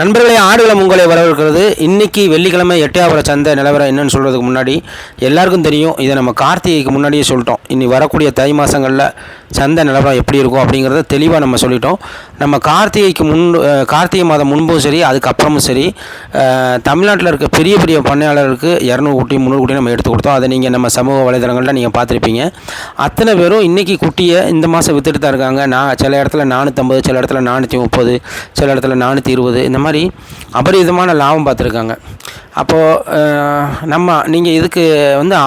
நண்பர்களே, ஆடுகளம் உங்களை வரவேற்கிறது. இன்றைக்கி வெள்ளிக்கிழமை எட்டயபுரம் சந்தை நிலவரம் என்னென்னு சொல்கிறதுக்கு முன்னாடி எல்லாருக்கும் தெரியும். இதை நம்ம கார்த்திகைக்கு முன்னாடியே சொல்லிட்டோம். இனி வரக்கூடிய தை மாதங்களில் சந்தை நிலவரம் எப்படி இருக்கும் அப்படிங்கிறத தெளிவாக நம்ம சொல்லிட்டோம். நம்ம கார்த்திகை மாதம் முன்பும் சரி, அதுக்கப்புறமும் சரி, தமிழ்நாட்டில் இருக்க பெரிய பெரிய பண்ணையாளருக்கு 200 குட்டி 300 குட்டி நம்ம எடுத்து கொடுத்தோம். அதை நீங்கள் நம்ம சமூக வலைதளங்களில் நீங்கள் பார்த்துருப்பீங்க. அத்தனை பேரும் இன்றைக்கி குட்டியை இந்த மாதம் விற்றுட்டு தான் இருக்காங்க. சில இடத்துல 450, சில இடத்துல 430, சில இடத்துல 420, இந்த மாதிரி அபரிதமான லாபம் பார்த்துருக்காங்க. அப்போது நீங்கள் இதுக்கு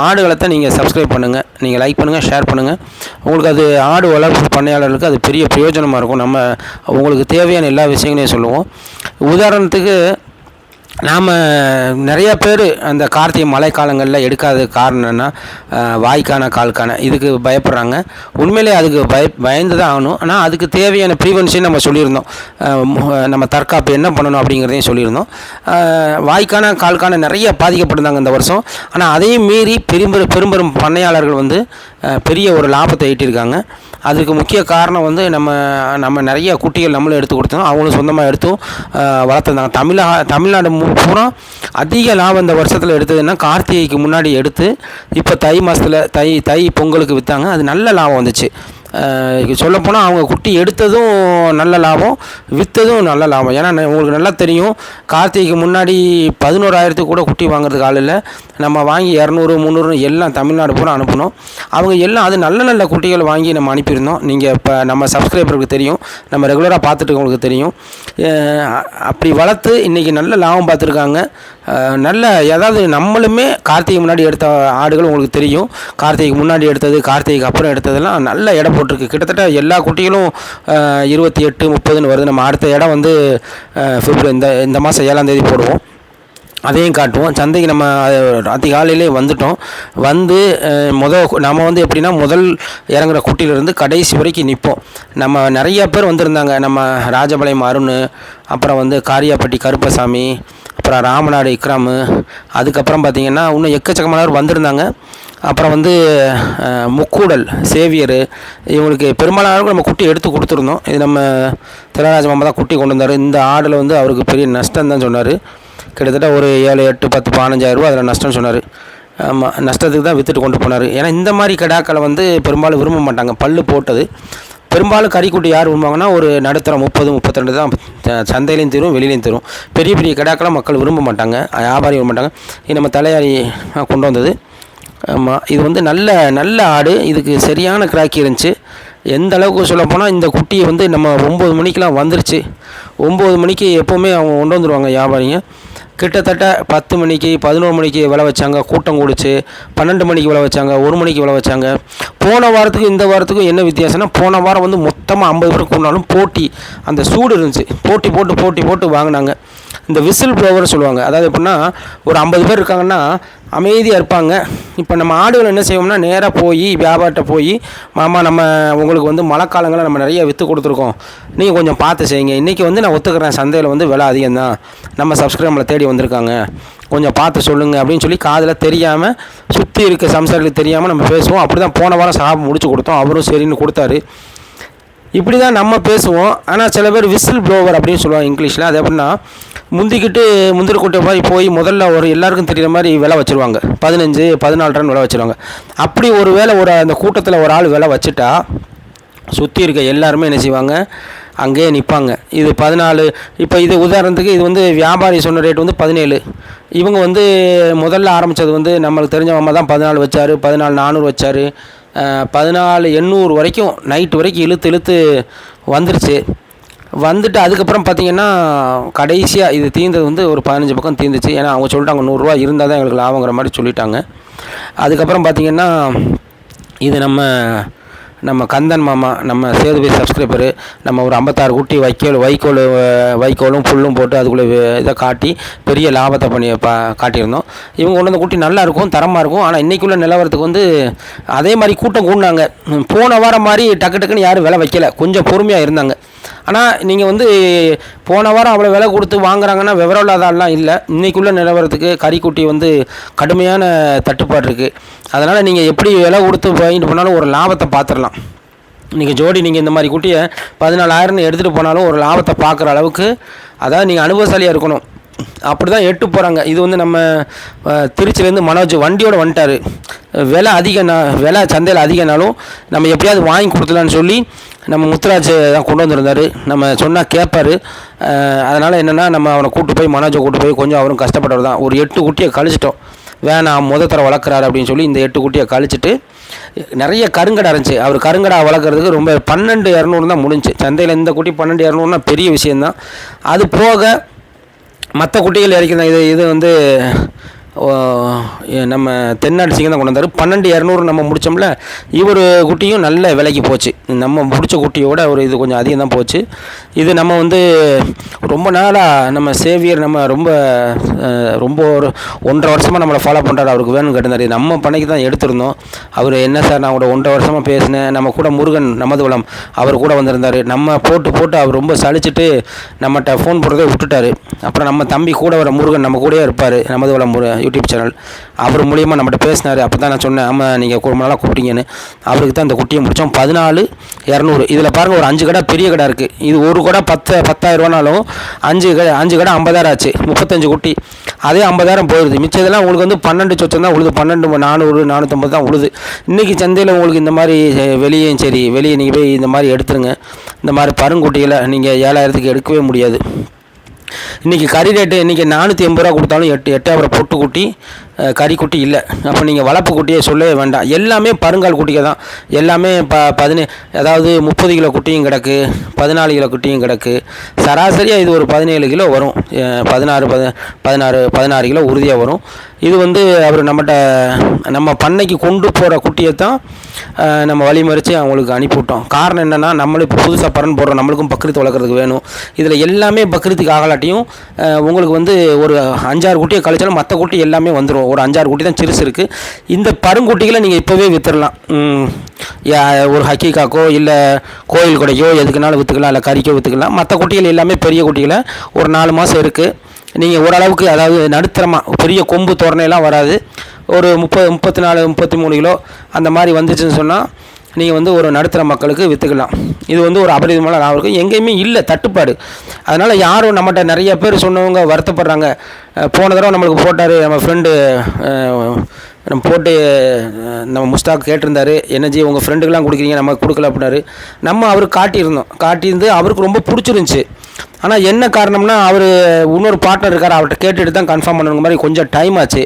ஆடுகளத்தை நீங்கள் சப்ஸ்கிரைப் பண்ணுங்கள், நீங்கள் லைக் பண்ணுங்கள், ஷேர் பண்ணுங்கள். உங்களுக்கு அது ஆடு வளர்ப்பு பண்ணையாளர்களுக்கு அது பெரிய பிரயோஜனமாக இருக்கும். நம்ம உங்களுக்கு தேவையான எல்லா விஷயங்களையும் சொல்லுவோம். உதாரணத்துக்கு நாம் நிறையா பேர் அந்த கார்த்திகை மழை காலங்களில் எடுக்காத காரணம் என்னென்னா வாய்க்கான கால்கான இதுக்கு பயப்படுறாங்க. உண்மையிலே அதுக்கு பயந்து தான் ஆகணும். ஆனால் அதுக்கு தேவையான ப்ரீவென்ஷன் நம்ம சொல்லியிருந்தோம். நம்ம தற்காப்பு என்ன பண்ணணும் அப்படிங்கிறதையும் சொல்லியிருந்தோம். வாய்க்கான கால்கான நிறைய பாதிக்கப்பட்டிருந்தாங்க இந்த வருஷம். ஆனால் அதையும் மீறி பெரும்பெரும் பண்ணையாளர்கள் பெரிய ஒரு லாபத்தை ஈட்டியிருக்காங்க. அதுக்கு முக்கிய காரணம் நம்ம நிறைய குட்டிகள் நம்மளும் எடுத்து கொடுத்தோம், அவங்களும் சொந்தமாக எடுத்தும் வளர்த்துருந்தாங்க. தமிழ்நாடு பூரா அதிக லாபம் இந்த வருஷத்தில் எடுத்ததுன்னா கார்த்திகைக்கு முன்னாடி எடுத்து இப்போ தை மாதத்தில் தை பொங்கலுக்கு விற்றாங்க. அது நல்ல லாபம் வந்துச்சு. சொல்லப்போனால் அவங்க குட்டி எடுத்ததும் நல்ல லாபம், விற்றதும் நல்ல லாபம். ஏன்னா உங்களுக்கு நல்லா தெரியும், கார்த்திகைக்கு முன்னாடி 11,000 கூட குட்டி வாங்குறதுக்கு ஆள் இல்லை. நம்ம வாங்கி 200, 300 எல்லாம் தமிழ்நாடு பூரா அனுப்பணும். அவங்க எல்லாம் அது நல்ல நல்ல குட்டிகள் வாங்கி நம்ம அனுப்பியிருந்தோம். நீங்கள் இப்போ நம்ம சப்ஸ்கிரைபருக்கு தெரியும், நம்ம ரெகுலராக பார்த்துட்டு உங்களுக்கு தெரியும். அப்படி வளர்த்து இன்றைக்கி நல்ல லாபம் பார்த்துருக்காங்க. அதாவது நம்மளுமே கார்த்திகை முன்னாடி எடுத்த ஆடுகள் உங்களுக்கு தெரியும். கார்த்திகைக்கு முன்னாடி எடுத்தது, கார்த்திகைக்கு அப்புறம் எடுத்ததெல்லாம் நல்ல இடம் போட்டிருக்கு. கிட்டத்தட்ட எல்லா குட்டிகளும் 28, 30ன்னு வருது. நம்ம அடுத்த இடம் பிப்ரவரி இந்த மாதம் 7ஆம் தேதி போடுவோம். அதையும் காட்டுவோம். சந்தைக்கு நம்ம அதிகாலையிலே வந்துட்டோம். நம்ம எப்படின்னா முதல் இறங்குற குட்டியிலேருந்து கடைசி வரைக்கும் நிற்போம். நம்ம நிறைய பேர் வந்திருந்தாங்க. நம்ம ராஜபாளையம் அருண், அப்புறம் காரியாப்பட்டி கருப்பசாமி, அப்புறம் ராமநாடு இக்ராமு, அதுக்கப்புறம் பார்த்திங்கன்னா இன்னும் எக்கச்சக்கமானவர் வந்திருந்தாங்க. அப்புறம் முக்கூடல் சேவியர், இவங்களுக்கு பெரும்பாலானவர்கள் நம்ம குட்டி எடுத்து கொடுத்துருந்தோம். இது நம்ம திலராஜ மாமா தான் குட்டி கொண்டு வந்தார். இந்த ஆடில் அவருக்கு பெரிய நஷ்டம் தான் சொன்னார். கிட்டத்தட்ட ஒரு 7, 8, 10, 15,000 ரூபா அதில் நஷ்டம் சொன்னார். ஆமாம், நஷ்டத்துக்கு தான் விற்றுட்டு கொண்டு போனார். ஏன்னா இந்த மாதிரி கிடாக்களை பெரும்பாலும் விரும்ப மாட்டாங்க. பல்லு போட்டது பெரும்பாலும் கறிக்குட்டி யார் விரும்புவாங்கன்னா ஒரு நடுத்தரம் 30, 32 தான் சந்தையிலையும் தரும், வெளியிலையும் தரும். பெரிய பெரிய கிடாக்கெல்லாம் மக்கள் விரும்ப மாட்டாங்க, வியாபாரி விரும்ப மாட்டாங்க. இது நம்ம தலையாரி கொண்டு வந்தது. ஆமாம், இது நல்ல ஆடு. இதுக்கு சரியான கிராக்கி இருந்துச்சு. எந்த அளவுக்கு சொல்லப்போனால் இந்த குட்டியை நம்ம 9 மணிக்கெலாம் வந்துருச்சு. 9 மணிக்கு எப்போவுமே அவங்க கொண்டு வந்துடுவாங்க வியாபாரிங்க. கிட்டத்தட்ட 10 மணிக்கு 11 மணிக்கு விலை வச்சாங்க. கூட்டம் கூடிச்சு. 12 மணிக்கு விலை வச்சாங்க, 1 மணிக்கு விலை வச்சாங்க. போன வாரத்துக்கும் இந்த வாரத்துக்கும் என்ன வித்தியாசம்னா, போன வாரம் மொத்தமாக 50 பேர் கூடினாலும் போட்டி, அந்த சூடு இருந்துச்சு. போட்டி போட்டு வாங்கினாங்க. இந்த விசில் ப்ளோவர் சொல்லுவாங்க. அதாவது எப்படின்னா, ஒரு 50 பேர் இருக்காங்கன்னா அமைதியாக இருப்பாங்க. இப்போ நம்ம ஆடுகள் என்ன செய்வோம்னா, நேராக போய் வியாபாரத்தை போய், மாமா நம்ம உங்களுக்கு மழை காலங்களில் நம்ம நிறைய விற்று கொடுத்துருக்கோம், நீங்கள் கொஞ்சம் பார்த்து செய்யுங்க. இன்றைக்கி நான் ஒத்துக்கிறேன், சந்தையில் விலை அதிகம்தான், நம்ம சப்ஸ்கிரைபர்களை தேடி வந்திருக்காங்க, கொஞ்சம் பார்த்து சொல்லுங்கள் அப்படின்னு சொல்லி காதில் தெரியாமல், சுற்றி இருக்க சம்சாரிகளுக்கு தெரியாமல் நம்ம பேசுவோம். அப்படி தான் போன வாரம் சாப்பிட்டு முடிச்சு கொடுத்தோம். அவரும் சரின்னு கொடுத்தாரு. இப்படி தான் நம்ம பேசுவோம். ஆனால் சில பேர் விசில் ப்ளோவர் அப்படின்னு சொல்லுவாங்க இங்கிலீஷில். அது எப்படின்னா, முந்திரி கொட்டை மாதிரி போய் முதல்ல ஒரு எல்லாருக்கும் தெரிகிற மாதிரி விலை வச்சுருவாங்க. 15, 14 ரன் விலை வச்சுருவாங்க. அப்படி ஒரு வேளை அந்த கூட்டத்தில் ஒரு ஆள் விலை வச்சுட்டா, சுற்றி இருக்க எல்லாருமே என்ன செய்வாங்க, அங்கேயே நிற்பாங்க. இது 14. இப்போ இது உதாரணத்துக்கு இது வியாபாரி சொன்ன ரேட் 17. இவங்க முதல்ல ஆரம்பித்தது நம்மளுக்கு தெரிஞ்சவங்க தான் 14 வச்சார், 14,400 வச்சார், 14,800 வரைக்கும் நைட்டு வரைக்கும் இழுத்து வந்துருச்சு. அதுக்கப்புறம் பார்த்திங்கன்னா கடைசியாக இது தீர்ந்தது ஒரு 15 பக்கம் தீர்ந்துச்சு. ஏன்னா அவங்க சொல்லிட்டாங்க 100 ரூபா இருந்தால் தான் எங்களுக்கு லாபங்கிற மாதிரி சொல்லிட்டாங்க. அதுக்கப்புறம் பார்த்திங்கன்னா இது நம்ம கந்தன் மாமா, நம்ம சேதுபதி சப்ஸ்கிரைபரு, நம்ம ஒரு 56 குட்டி வைக்கோலும் புல்லும் போட்டு அதுக்குள்ளே இதை காட்டி பெரிய லாபத்தை காட்டியிருந்தோம். இவங்க கொண்டு வந்த குட்டி நல்லா இருக்கும், தரமாக இருக்கும். ஆனால் இன்றைக்குள்ள நிலவரத்துக்கு அதே மாதிரி கூட்டம் கூடினாங்க. போன வாரம் மாதிரி டக்குன்னு யாரும் விலை வைக்கலை, கொஞ்சம் பொறுமையாக இருந்தாங்க. ஆனால் நீங்கள் போன வாரம் அவ்வளோ விலை கொடுத்து வாங்குறாங்கன்னா விவரம் இல்லாத ஆள்லாம் இல்லை. இன்றைக்குள்ள நிலவரத்துக்கு கறிக்குட்டி கடுமையான தட்டுப்பாடு இருக்குது. அதனால் நீங்கள் எப்படி விலை கொடுத்து வாங்கிட்டு போனாலும் ஒரு லாபத்தை பார்த்துடலாம். நீங்கள் ஜோடி நீங்கள் இந்த மாதிரி குட்டியை 14,000 எடுத்துகிட்டு போனாலும் ஒரு லாபத்தை பார்க்குற அளவுக்கு, அதாவது நீங்கள் அனுபவசாலியாக இருக்கணும். அப்படி தான் எட்டு போகிறாங்க. இது வந்து நம்ம திருச்சியிலேருந்து மனோஜ் வண்டியோடு வந்துட்டார். விலை சந்தையில் அதிகனாலும் நம்ம எப்படியாவது வாங்கி கொடுத்துலான்னு சொல்லி நம்ம முத்துராஜ் தான் கொண்டு வந்திருந்தார். நம்ம சொன்னால் கேட்பார். அதனால் என்னென்னா நம்ம அவனை கூப்பிட்டு போய் மனோஜை கூப்பிட்டு போய் கொஞ்சம் அவரும் கஷ்டப்பட்டவர் தான். ஒரு 8 குட்டியை கழிச்சிட்டோம். வேணாம் தர வளர்க்குறாரு அப்படின்னு சொல்லி இந்த 8 குட்டியை கழிச்சிட்டு நிறைய கருங்கடை இருந்துச்சு. அவர் கருங்கடை வளர்க்குறதுக்கு ரொம்ப 12,200 தான் முடிஞ்சு. சந்தையில் இந்த குட்டி 12,200 பெரிய விஷயந்தான். அது போக மற்ற குட்டிகள் இறக்கிறாங்க. இது வந்து நம்ம தென்னாடு சிங்கம் தான் கொண்டு வந்தார். 12,200 நம்ம முடித்தோம்ல. இவர் குட்டியும் நல்ல விலைக்கு போச்சு. நம்ம முடித்த குட்டியோட ஒரு இது கொஞ்சம் அதிகம் தான் போச்சு. இது நம்ம வந்து ரொம்ப நாளாக நம்ம சேவியர் நம்ம ரொம்ப ஒரு 1.5 வருஷமாக நம்மளை ஃபாலோ பண்ணுறாரு. அவருக்கு வேணும்னு கேட்டிருந்தாரு. நம்ம பண்ணைக்கு தான் எடுத்திருந்தோம். அவர் என்ன சார் நான் கூட 1.5 வருஷமாக பேசினேன். நம்ம கூட முருகன் நமதுவளம் அவர் கூட வந்திருந்தார். நம்ம போட்டு அவர் ரொம்ப சலிச்சுட்டு நம்மகிட்ட ஃபோன் போடுறதே விட்டுட்டார். அப்புறம் நம்ம தம்பி கூட வர முருகன் நம்ம கூடயே இருப்பார், நமதுவளம் யூடியூப் சேனல். அவர் மூலியமாக நம்மகிட்ட பேசினார். அப்போ தான் நான் சொன்னேன், ஆமாம் நீங்கள் ரொம்ப நாளாக கூப்பிட்டீங்கன்னு. அவருக்கு தான் இந்த குட்டியை முடித்தோம். 14,200. இதில் பாருங்கள், ஒரு 5 கடை பெரிய கடை இருக்குது. இது ஒரு கடை 10,000 5 கடை 50,000 ஆச்சு. 35 குட்டி. அதே 50,000 போயிடுது. மிச்சம் இதெல்லாம் உங்களுக்கு வந்து 12 சொச்சம் தான் உழுது. 12,400 450 தான் உழுது. இன்றைக்கி சந்தையில் உங்களுக்கு இந்த மாதிரி வெளியே நீங்கள் போய் இந்த மாதிரி எடுத்துருங்க. இந்த மாதிரி பருங்குட்டிகளை நீங்கள் 7,000க்கு எடுக்கவே முடியாது. இன்றைக்கி கறி ரேட்டு இன்றைக்கி 480 ரூபா கொடுத்தாலும் 8 பொட்டு குட்டி கறிக்குட்டி இல்லை. அப்போ நீங்கள் வளர்ப்பு குட்டியை சொல்லவே வேண்டாம். எல்லாமே பருங்கால் குட்டிகள் தான். எல்லாமே அதாவது 30 கிலோ குட்டியும் கிடக்கு, 14 கிலோ குட்டியும் கிடக்கு. சராசரியாக இது ஒரு 17 கிலோ வரும். 16 கிலோ உறுதியாக வரும். இது வந்து அவர் நம்ம பண்ணைக்கு கொண்டு போகிற குட்டியை தான் நம்ம வழிமறித்து அவங்களுக்கு அனுப்பிவிட்டோம். காரணம் என்னென்னா, நம்மளும் இப்போ புதுசாக பரன் போடுறோம். நம்மளுக்கும் பக்ரீத் வளர்க்குறதுக்கு வேணும். இதில் எல்லாமே பக்ரீத்துக்கு ஆகலாட்டியும் உங்களுக்கு வந்து ஒரு 5-6 குட்டியை கழிச்சாலும் மற்ற குட்டி எல்லாமே வந்துடும். ஒரு 5-6 குட்டி தான் சிறுசு இருக்குது. இந்த பருங்குட்டிகளை நீங்கள் இப்போவே விற்றுடலாம். ஒரு ஹக்கீக்காக்கோ இல்லை கோயில் கொடைக்கோ எதுக்குனாலும் விற்றுக்கலாம், இல்லை கறிக்கோ விற்றுக்கலாம். மற்ற குட்டிகள் எல்லாமே பெரிய குட்டிகளை ஒரு 4 மாதம் இருக்குது. நீங்கள் ஓரளவுக்கு, அதாவது நடுத்தரமாக பெரிய கொம்பு தோரணையெல்லாம் வராது. ஒரு 34 33 கிலோ அந்த மாதிரி வந்துச்சுன்னு சொன்னால் நீங்கள் வந்து ஒரு நடுத்தர மக்களுக்கு விற்றுக்கலாம். இது வந்து ஒரு அபரிதமான லாபம் இருக்குது. எங்கேயுமே இல்லை தட்டுப்பாடு. அதனால் யாரும் நம்மகிட்ட நிறைய பேர் சொன்னவங்க வருத்தப்படுறாங்க. போன தடவை நம்மளுக்கு போட்டார் நம்ம ஃப்ரெண்டு, நம்ம போட்டு நம்ம முஸ்தாக் கேட்டிருந்தார், என்னஜி உங்கள் ஃப்ரெண்டுக்கெலாம் கொடுக்குறீங்க, நம்ம கொடுக்கல அப்படின்னாரு. நம்ம அவருக்கு காட்டியிருந்து அவருக்கு ரொம்ப பிடிச்சிருந்துச்சி. ஆனால் என்ன காரணம்னா, அவர் இன்னொரு பார்ட்னர் இருக்கார், அவர்கிட்ட கேட்டுட்டு தான் கன்ஃபார்ம் பண்ணுங்க மாதிரி கொஞ்சம் டைம் ஆச்சு.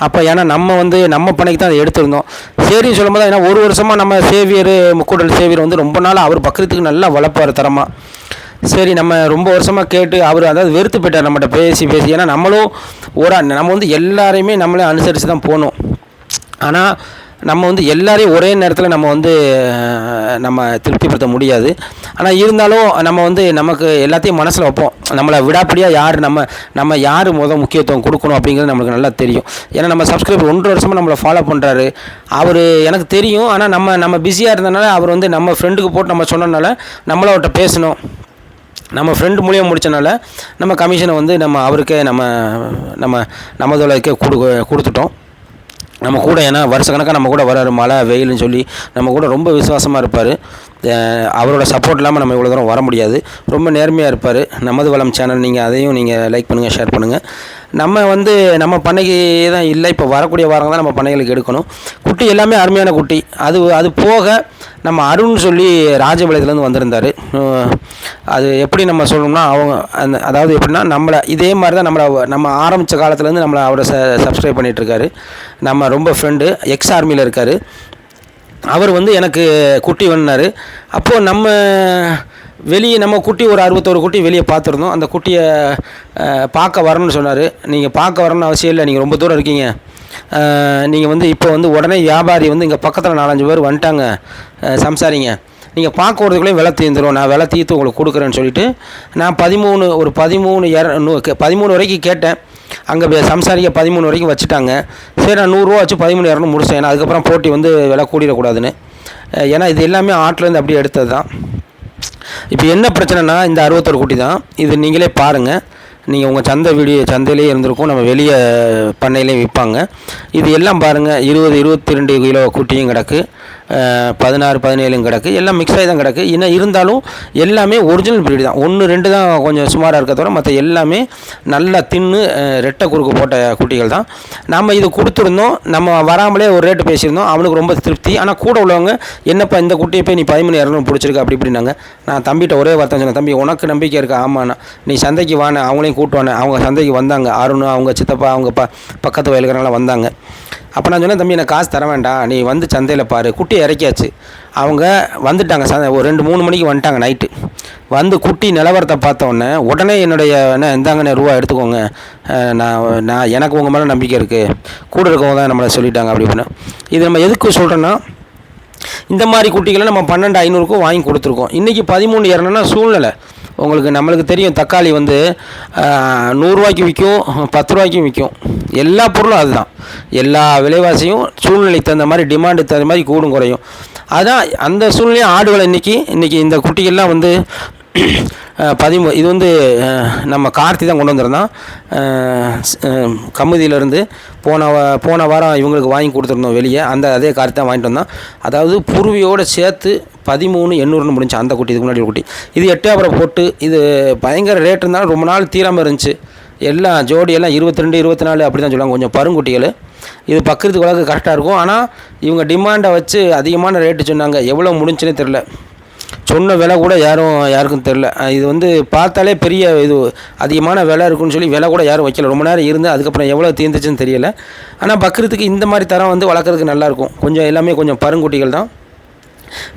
அப்போ ஏன்னா நம்ம வந்து நம்ம பண்ணைக்கு தான் அதை எடுத்திருந்தோம். சரின்னு சொல்லும்போது ஏன்னா 1 வருஷமாக நம்ம முக்கூடல் சேவியர் வந்து ரொம்ப நாள் அவர் பக்கத்துக்கு நல்லா வளர்ப்பார் தரமாக. சரி, நம்ம ரொம்ப வருஷமாக கேட்டு அவர் அதாவது வெறுத்து போயிட்டார் நம்மகிட்ட பேசி. ஏன்னா நம்மளும் நம்ம வந்து எல்லாரையுமே நம்மளே அனுசரித்து தான் போகணும். ஆனால் நம்ம வந்து எல்லாரையும் ஒரே நேரத்தில் நம்ம திருப்திப்படுத்த முடியாது. ஆனால் இருந்தாலும் நம்ம வந்து நமக்கு எல்லாத்தையும் மனசில் வைப்போம். நம்மளை விடாப்படியாக நம்ம யார் முக்கியத்துவம் கொடுக்கணும் அப்படிங்கிறது நம்மளுக்கு நல்லா தெரியும். ஏன்னா நம்ம சப்ஸ்கிரைபர் 1 வருஷமாக நம்மளை ஃபாலோ பண்ணுறாரு. அவர் எனக்கு தெரியும். ஆனால் நம்ம பிஸியாக இருந்தனால அவர் வந்து நம்ம ஃப்ரெண்டுக்கு போட்டு நம்ம சொன்னனால நம்மள அவர்கிட்ட பேசணும். நம்ம ஃப்ரெண்டு மூலியம் முடித்தனால நம்ம கமிஷனை வந்து அவருக்கே நமதுலக்கே கொடுத்துட்டோம். நம்ம கூட, ஏன்னா வருஷக்கணக்காக நம்ம கூட வராரு, மழை வெயில்னு சொல்லி நம்ம கூட ரொம்ப விசுவாசமாக இருப்பார். அவரோட சப்போர்ட் இல்லாமல் நம்ம இவ்வளோ தூரம் வர முடியாது. ரொம்ப நேர்மையாக இருப்பார். நமதுவளம் சேனல் அதையும் நீங்கள் லைக் பண்ணுங்கள், ஷேர் பண்ணுங்கள். நம்ம வந்து நம்ம பண்ணைக்கு தான் இல்லை, இப்போ வரக்கூடிய வாரங்கள் தான் நம்ம பண்ணைகளுக்கு எடுக்கணும். குட்டி எல்லாமே அருமையான குட்டி. அது போக நம்ம அருண் சொல்லி ராஜபாளையத்துலேருந்து வந்திருந்தார். அது எப்படி நம்ம சொல்லணும்னா, அதாவது எப்படின்னா இதே மாதிரி தான் நம்ம ஆரம்பித்த காலத்துலேருந்து அவரை சப்ஸ்கிரைப் பண்ணிகிட்ருக்காரு. நம்ம ரொம்ப ஃப்ரெண்டு, எக்ஸ் ஆர்மியில் இருக்கார். அவர் வந்து எனக்கு குட்டி வேணுனார். அப்போது நம்ம குட்டி ஒரு 61 குட்டி வெளியே பார்த்துருந்தோம். அந்த குட்டியை பார்க்க வரணும்னு சொன்னார். நீங்கள் பார்க்க வரணும்னு அவசியம் இல்லை, நீங்கள் ரொம்ப தூரம் இருக்கீங்க. நீங்கள் வந்து இப்போ வந்து உடனே வியாபாரி வந்து இங்கே பக்கத்தில் 4-5 பேர் வந்துட்டாங்க சம்சாரிங்க, நீங்கள் பார்க்க வரதுக்குள்ளேயும் விலை தீர்ந்துடும், நான் விலை தீர்த்து உங்களுக்கு கொடுக்குறேன்னு சொல்லிவிட்டு நான் 13 வரைக்கும் கேட்டேன். அங்கே சம்சாரிக்க 13 வரைக்கும் வச்சுட்டாங்க. சரி, நான் 100 ரூபா வச்சு 13,200 முடிச்சேன். ஏன்னா அதுக்கப்புறம் போட்டி வந்து விலை கூடிடக்கூடாதுன்னு. ஏன்னா இது எல்லாமே ஆட்டிலேருந்து அப்படியே எடுத்தது தான். இப்போ என்ன பிரச்சனைனா, இந்த 61 குட்டி தான் இது. நீங்களே பாருங்கள், நீங்கள் உங்கள் சந்தையிலே இருந்திருக்கும், நம்ம வெளியே பண்ணையிலையும் விற்பாங்க. இது எல்லாம் பாருங்கள், 20-22 கிலோ குட்டியும் கிடக்கு. 16 17 கிடக்கு, எல்லாம் மிக்ஸ் ஆகி தான் கிடக்கு. இன்னும் இருந்தாலும் எல்லாமே ஒரிஜினல் ப்ரீடு தான். 1 2 தான் கொஞ்சம் சுமாராக இருக்க தவிர மற்ற எல்லாமே நல்லா தின்னு ரெட்டை குறுக்கு போட்ட குட்டிகள் தான். நம்ம இது கொடுத்துருந்தோம், நம்ம வராமலே ஒரு ரேட்டு பேசியிருந்தோம், அவனுக்கு ரொம்ப திருப்தி. ஆனால் கூட உள்ளவங்க என்னப்பா இந்த குட்டியை போய் நீ 13,200 பிடிச்சிருக்க அப்படி இப்படின்னாங்க. நான் தம்பிகிட்ட ஒரே வார்த்தை சொன்னேன், தம்பி உனக்கு நம்பிக்கை இருக்கா? ஆமாண்ணா, நீ சந்தைக்கு வானே, அவங்களையும் கூட்டுவானே. அவங்க சந்தைக்கு வந்தாங்க, அருண் அவங்க சித்தப்பா அவங்க பக்கத்து வயலுக்கிறனால வந்தாங்க. அப்போ நான் சொன்னேன், தம்பி எனக்கு காசு தர வேண்டாம், நீ வந்து சந்தையில் பாரு. குட்டி இறக்கியாச்சு, அவங்க வந்துட்டாங்க. ஒரு 2-3 மணிக்கு வந்துட்டாங்க நைட்டு. வந்து குட்டி நிலவரத்தை பார்த்தோன்னே உடனே என்னுடைய இந்தாங்கண்ணே ரூபா எடுத்துக்கோங்க, நான் எனக்கு உங்கள் மேலே நம்பிக்கை இருக்குது, கூட இருக்கவங்க தான் நம்மளை சொல்லிட்டாங்க அப்படி பண்ண. இது நம்ம எதுக்கு சொல்கிறேன்னா, இந்த மாதிரி குட்டிகளை நம்ம 12,500க்கும் வாங்கி கொடுத்துருக்கோம். இன்றைக்கி 13,200னா சூழ்நிலை உங்களுக்கு நம்மளுக்கு தெரியும். தக்காளி வந்து 100 ரூபாய்க்கு விற்கும், 10 ரூபாய்க்கும் விற்கும். எல்லா பொருளும் அதுதான். எல்லா விலைவாசியும் சூழ்நிலைக்கு தகுந்த மாதிரி, டிமாண்டுக்கு தகுந்த மாதிரி கூடும் குறையும். அதான் அந்த சூழ்நிலையும் ஆடுகளை இன்றைக்கி இந்த குட்டிகள்லாம் வந்து இது வந்து நம்ம கார்த்தி தான் கொண்டு வந்திருந்தான் கமுதியிலேருந்து. போன வாரம் இவங்களுக்கு வாங்கி கொடுத்துருந்தோம் வெளியே. அதே கார்த்தி தான் வாங்கிட்டு வந்தான். அதாவது புருவியோடு சேர்த்து 13,800 முடிஞ்சு அந்த குட்டி. இதுக்கு முன்னாடி குட்டி இது 8 போட்டு இது பயங்கர ரேட் இருந்தாலும் ரொம்ப நாள் தீராமல் இருந்துச்சு. எல்லாம் ஜோடியெல்லாம் 22 24 அப்படி தான் சொல்லுவாங்க. கொஞ்சம் பருங்குட்டிகள். இது பக்கத்துக்கு வழக்கு கரெக்டாக இருக்கும். ஆனால் இவங்க டிமாண்டை வச்சு அதிகமான ரேட்டு சொன்னாங்க. எவ்வளோ முடிஞ்சுன்னே தெரில. சொன்ன விலை கூட யாருக்கும் தெரில. இது வந்து பார்த்தாலே பெரிய இது அதிகமான விலை இருக்குன்னு சொல்லி விலை கூட யாரும் வைக்கல. ரொம்ப நேரம் இருந்து அதுக்கப்புறம் எவ்வளோ தீர்ந்துச்சுன்னு தெரியலை. ஆனால் பக்ரீத்துக்கு இந்த மாதிரி தரம் வந்து வளர்க்குறதுக்கு நல்லாயிருக்கும். கொஞ்சம் எல்லாமே கொஞ்சம் பருங்குட்டிகள் தான்.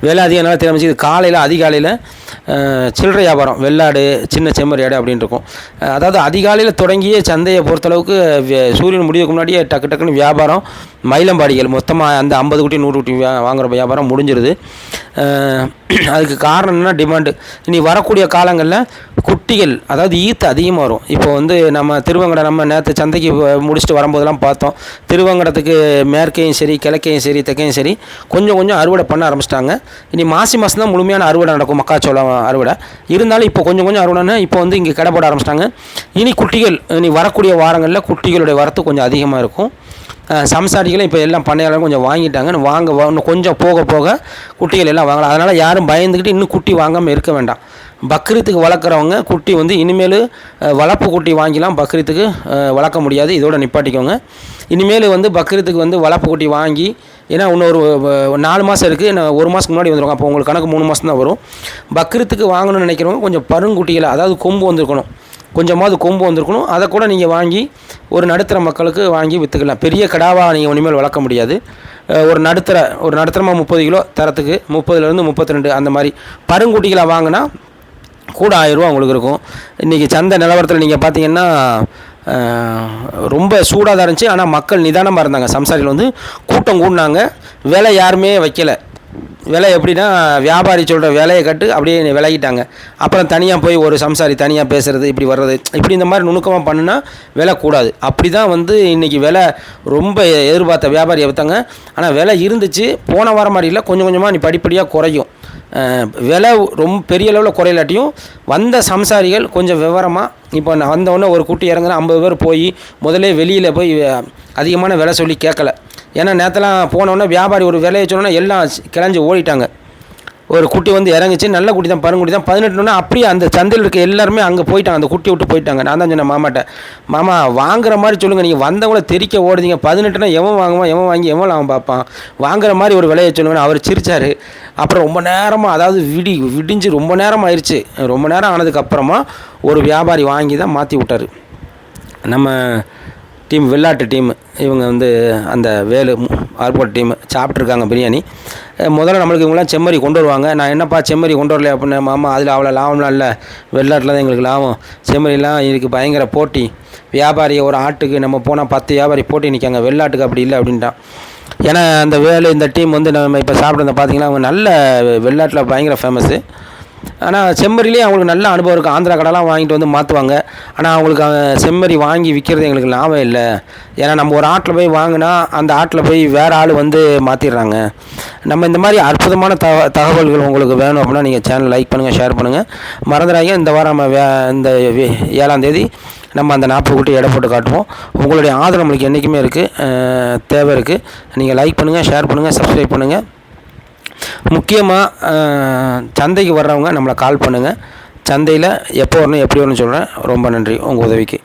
விலை அதிகம் நல்லா தெரியாமல். இது அதிகாலையில் சில்லறை வியாபாரம், வெள்ளாடு சின்ன செம்மறி ஆடு அப்படின்னு இருக்கும். அதாவது அதிகாலையில் தொடங்கிய சந்தையை பொறுத்தளவுக்கு சூரியன் முடிவுக்கு முன்னாடியே டக்குன்னு வியாபாரம், மயிலம்பாடிகள் மொத்தமாக அந்த 50 குட்டி 100 குட்டி வாங்குகிற வியாபாரம் முடிஞ்சிருது. அதுக்கு காரணம் என்னன்னா டிமாண்டு. இனி வரக்கூடிய காலங்களில் குட்டிகள் அதாவது ஈத்து அதிகமாக வரும். இப்போ வந்து நம்ம திருவங்கடம் நம்ம நேற்று சந்தைக்கு முடிச்சுட்டு வரும்போதெல்லாம் பார்த்தோம். திருவங்கடத்துக்கு மேற்கையும் சரி கிழக்கையும் சரி தெற்கையும் சரி கொஞ்சம் அறுவடை பண்ண ஆரம்பிச்சிட்டாங்க. இனி மாதம் தான் முழுமையான அறுவடை நடக்கும், மக்காச்சோளம் அறுவடை. இருந்தாலும் இப்போ கொஞ்சம் அறுவடைன்னு இப்போ வந்து இங்கே கடை போட ஆரம்பிச்சிட்டாங்க. இனி வரக்கூடிய வாரங்களில் குட்டிகளுடைய வரத்து கொஞ்சம் அதிகமாக இருக்கும். சம்சாரிகளும் இப்போ எல்லாம் பண்ணையாளரும் கொஞ்சம் வாங்கிட்டாங்க. இன்னும் கொஞ்சம் போக குட்டிகள் எல்லாம் வாங்கலாம். அதனால் யாரும் பயந்துக்கிட்டு இன்னும் குட்டி வாங்காமல் இருக்க வேண்டாம். பக்ரீத்துக்கு வளர்க்குறவங்க குட்டி வந்து இனிமேல் வளர்ப்பு குட்டி வாங்கிலாம் பக்ரீத்துக்கு வளர்க்க முடியாது. இதோட நிப்பாட்டிக்கோங்க. இனிமேல் வந்து பக்ரீத்துக்கு வந்து வளர்ப்பு குட்டி வாங்கி, ஏன்னா இன்னொரு 4 மாதம் இருக்குது, இன்னும் 1 மாதத்துக்கு முன்னாடி வந்துருக்கும். அப்போ உங்களுக்கு கணக்கு 3 மாதம் தான் வரும். பக்ரீத்துக்கு வாங்கணும்னு நினைக்கிறவங்க கொஞ்சம் பருங்குட்டிகளை, அதாவது கொம்பு வந்திருக்கணும், கொஞ்சமாவது கொம்பு வந்திருக்கணும். அதை கூட நீங்கள் வாங்கி ஒரு நடுத்தர மக்களுக்கு வாங்கி விற்றுக்கலாம். பெரிய கடாவாக நீங்கள் இனிமேல் வளர்க்க முடியாது. ஒரு நடுத்தரமாக 30 கிலோ தரத்துக்கு 30லேருந்து 32 அந்த மாதிரி பருங்குட்டிகளை வாங்கினா கூட 1000 ரூபா உங்களுக்கு இருக்கும். இன்றைக்கி சந்தை நிலவரத்தில் நீங்கள் பார்த்தீங்கன்னா ரொம்ப சூடாக தான் இருந்துச்சு. ஆனால் மக்கள் நிதானமாக இருந்தாங்க. சம்சாரிகள் வந்து கூட்டம் கூடினாங்க. விலை யாருமே வைக்கலை. விலை எப்படின்னா வியாபாரி சொல்கிற விலையை கட்டு அப்படியே விலகிட்டாங்க. அப்புறம் தனியாக போய் ஒரு சம்சாரி தனியாக பேசுகிறது, இப்படி வர்றது, இப்படி இந்த மாதிரி நுணுக்கமாக பண்ணுனா விலை கூடாது. அப்படி தான் வந்து இன்றைக்கி விலை ரொம்ப எதிர்பார்த்த வியாபாரியை வைத்தாங்க. ஆனால் விலை இருந்துச்சு, போன வாரம் மாதிரி இல்லை, கொஞ்சமாக நீ படிப்படியாக குறையும். விலை ரொம்ப பெரிய அளவில் குறையிலாட்டியும் வந்த சம்சாரிகள் கொஞ்சம் விவரமாக, இப்போ நான் வந்தவுடனே ஒரு குட்டி இறங்குற 50 பேர் போய் முதலே வெளியில் போய் அதிகமான விலை சொல்லி கேட்கல. ஏன்னா நேற்றுலாம் போனோடனே வியாபாரி ஒரு விலையை சொன்னோன்னா எல்லாம் கிளஞ்சி ஓடிட்டாங்க. ஒரு குட்டி வந்து இறங்குச்சு, நல்ல குட்டி தான், பருங்குட்டி தான். 18 அப்படியே அந்த சந்தையில் இருக்க எல்லாருமே அங்கே போயிட்டாங்க, அந்த குட்டி விட்டு போயிட்டாங்க. நான் தான் சொன்னேன் மாமாட்ட, மாமா வாங்குற மாதிரி சொல்லுங்கள், நீங்கள் வந்தவங்கள தெரிக்க ஓடுதீங்க. 18 எவன் வாங்குவான், எவன் வாங்கி எவன் அவன் பார்ப்பான், வாங்குற மாதிரி ஒரு விலையை சொல்லுங்கன்னு அவர் சிரித்தார். அப்புறம் ரொம்ப நேரமாக, அதாவது விடிஞ்சு ரொம்ப நேரம் ஆயிடுச்சு. ரொம்ப நேரம் ஆனதுக்கப்புறமா ஒரு வியாபாரி வாங்கி தான் மாற்றி விட்டார். நம்ம டீம், வெள்ளாட்டு டீம், இவங்க வந்து அந்த வேலு ஆர்போர்ட் டீம் சாப்பிட்ருக்காங்க பிரியாணி. முதல்ல நம்மளுக்கு இவங்களாம் செம்மறி கொண்டு வருவாங்க. நான் என்னப்பா செம்மறி கொண்டு வரல அப்படின்னு, மாமா அதில் அவ்வளோ லாபம்லாம் இல்லை, வெள்ளாட்டில் தான் எங்களுக்கு லாபம், செம்மறிலாம் இதுக்கு பயங்கர போட்டி, வியாபாரி ஒரு ஆட்டுக்கு நம்ம போனால் 10 வியாபாரி போட்டி நிற்காங்க, வெள்ளாட்டுக்கு அப்படி இல்லை அப்படின்ட்டான். ஏன்னா அந்த வேலு இந்த டீம் வந்து நம்ம இப்போ சாப்பிட்றத பார்த்தீங்கன்னா அவங்க நல்ல வெள்ளாட்டில் பயங்கர ஃபேமஸ்ஸு. ஆனால் செம்மறிலேயே அவங்களுக்கு நல்ல அனுபவம் இருக்குது. ஆந்திரா கடைலாம் வாங்கிட்டு வந்து மாற்றுவாங்க. ஆனால் அவங்களுக்கு செம்மறி வாங்கி விற்கிறது எங்களுக்கு லாபம் இல்லை. ஏன்னா நம்ம ஒரு ஆட்டில் போய் வாங்கினா அந்த ஆட்டில் போய் வேறு ஆள் வந்து மாற்றிடுறாங்க. நம்ம இந்த மாதிரி அற்புதமான தகவல்கள் உங்களுக்கு வேணும் அப்படின்னா நீங்கள் சேனல் லைக் பண்ணுங்கள், ஷேர் பண்ணுங்கள், மறந்துடாங்க. இந்த வாரம் நம்ம இந்த 7ஆம் தேதி நம்ம அந்த 40 குட்டி எடை போட்டு காட்டுவோம். உங்களுடைய ஆதரவு நம்மளுக்கு என்றைக்குமே இருக்குது, தேவை இருக்குது. நீங்கள் லைக் பண்ணுங்கள், ஷேர் பண்ணுங்கள், சப்ஸ்கிரைப் பண்ணுங்கள். முக்கியமாக சந்தைக்கு வர்றவங்க நம்மளை கால் பண்ணுங்கள். சந்தையில் எப்போ வரணும் எப்படி வரணும்னு சொல்கிறேன். ரொம்ப நன்றி உங்கள் உதவிக்கு.